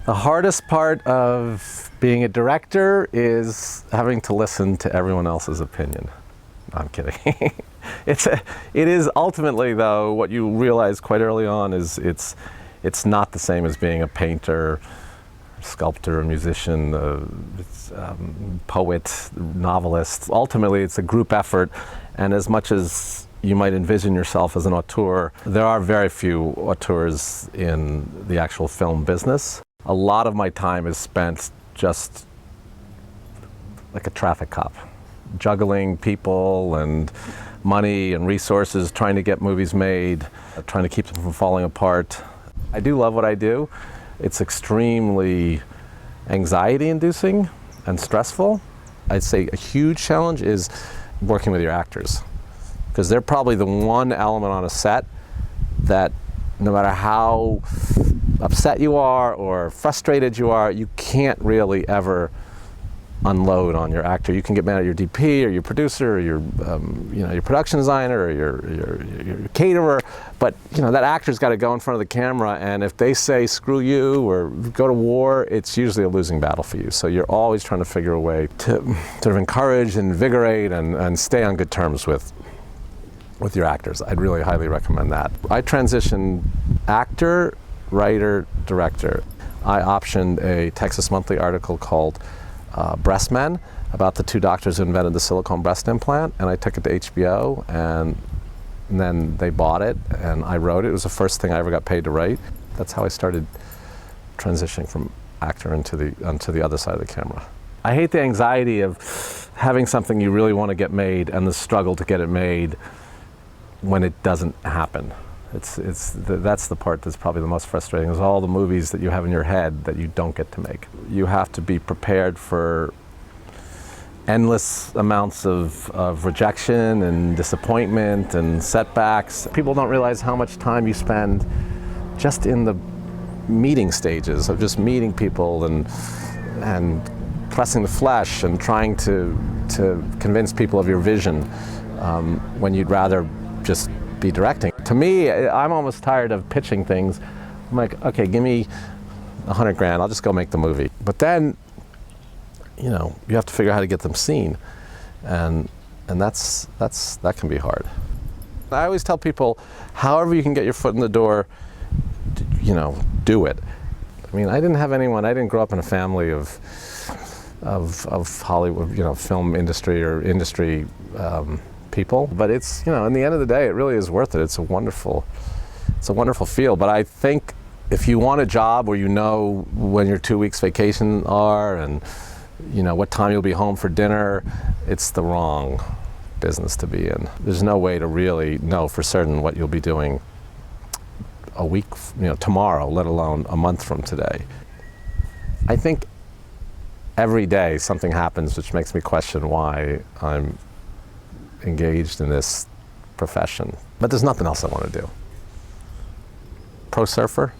The hardest part of being a director is having to listen to everyone else's opinion. No, I'm kidding. It is ultimately, though, what you realize quite early on is it's not the same as being a painter, sculptor, musician, poet, novelist. Ultimately, it's a group effort, and as much as you might envision yourself as an auteur, there are very few auteurs in the actual film business. A lot of my time is spent just like a traffic cop, juggling people and money and resources, trying to get movies made, trying to keep them from falling apart. I do love what I do. It's extremely anxiety-inducing and stressful. I'd say a huge challenge is working with your actors, because they're probably the one element on a set that no matter how upset you are or frustrated you are, you can't really ever unload on your actor. You can get mad at your DP or your producer or your production designer or your caterer, but that actor's got to go in front of the camera, and if they say screw you or go to war, it's usually a losing battle for you. So you're always trying to figure a way to sort of encourage, invigorate, and stay on good terms with your actors. I'd really highly recommend that. I transitioned actor, writer, director. I optioned a Texas Monthly article called Breast Men, about the two doctors who invented the silicone breast implant, and I took it to HBO, and then they bought it, and I wrote it. It was the first thing I ever got paid to write. That's how I started transitioning from actor onto the other side of the camera. I hate the anxiety of having something you really want to get made and the struggle to get it made when it doesn't happen. That's the part that's probably the most frustrating, is all the movies that you have in your head that you don't get to make. You have to be prepared for endless amounts of rejection and disappointment and setbacks. People don't realize how much time you spend just in the meeting stages of just meeting people and pressing the flesh and trying to convince people of your vision, when you'd rather just be directing. To me, I'm almost tired of pitching things. I'm like, okay, give me $100 grand, I'll just go make the movie. But then, you have to figure out how to get them seen, and that can be hard. I always tell people, however you can get your foot in the door, do it. I mean, I didn't grow up in a family of Hollywood, film industry or industry people, but it's, in the end of the day, it really is worth it. It's a wonderful field. But I think if you want a job where when your 2 weeks vacation are and what time you'll be home for dinner, it's the wrong business to be in. There's no way to really know for certain what you'll be doing a week, tomorrow, let alone a month from today. I think every day something happens which makes me question why I'm engaged in this profession. But there's nothing else I want to do. Pro surfer?